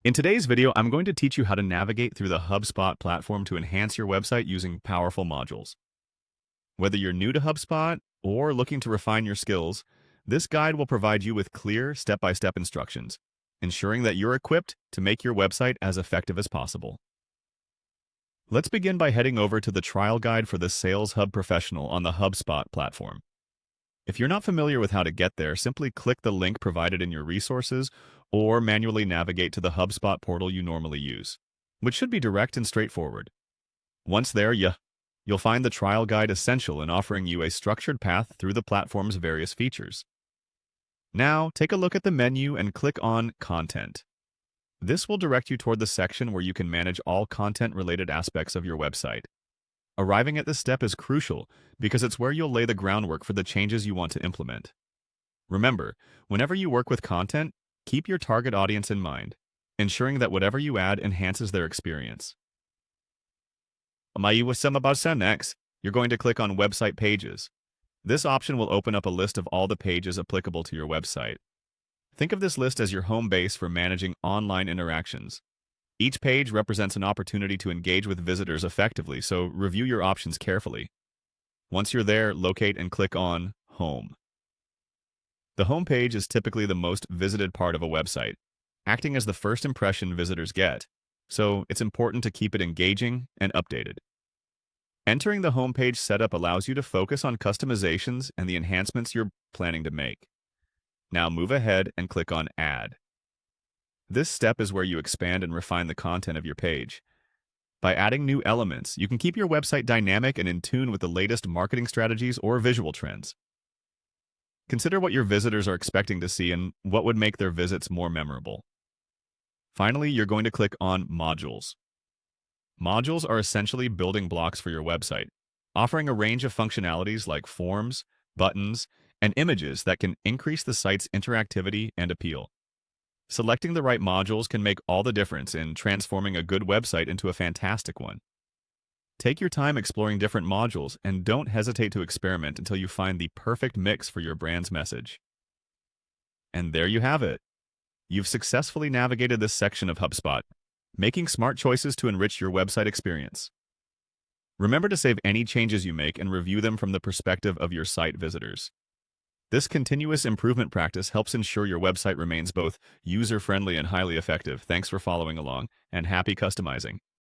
In today's video, I'm going to teach you how to navigate through the Hubspot platform to enhance your website using powerful modules. Whether you're new to HubSpot or looking to refine your skills, this guide will provide you with clear step-by-step instructions, ensuring that you're equipped to make your website as effective as possible. Let's begin by heading over to the trial guide for the Sales Hub Professional on the HubSpot platform. If you're not familiar with how to get there, simply click the link provided in your resources or manually navigate to the HubSpot portal you normally use, which should be direct and straightforward. Once there, you'll find the trial guide essential in offering you a structured path through the platform's various features. Now, take a look at the menu and click on Content. This will direct you toward the section where you can manage all content-related aspects of your website. Arriving at this step is crucial because it's where you'll lay the groundwork for the changes you want to implement. Remember, whenever you work with content, keep your target audience in mind, ensuring that whatever you add enhances their experience. Next, you're going to click on Website Pages. This option will open up a list of all the pages applicable to your website. Think of this list as your home base for managing online interactions. Each page represents an opportunity to engage with visitors effectively, so review your options carefully. Once you're there, locate and click on Home. The home page is typically the most visited part of a website, acting as the first impression visitors get, so it's important to keep it engaging and updated. Entering the homepage setup allows you to focus on customizations and the enhancements you're planning to make. Now move ahead and click on Add. This step is where you expand and refine the content of your page. By adding new elements, you can keep your website dynamic and in tune with the latest marketing strategies or visual trends. Consider what your visitors are expecting to see and what would make their visits more memorable. Finally, you're going to click on Modules. Modules are essentially building blocks for your website, offering a range of functionalities like forms, buttons, and images that can increase the site's interactivity and appeal. Selecting the right modules can make all the difference in transforming a good website into a fantastic one. Take your time exploring different modules and don't hesitate to experiment until you find the perfect mix for your brand's message. And there you have it. You've successfully navigated this section of HubSpot, making smart choices to enrich your website experience. Remember to save any changes you make and review them from the perspective of your site visitors. This continuous improvement practice helps ensure your website remains both user-friendly and highly effective. Thanks for following along, and happy customizing.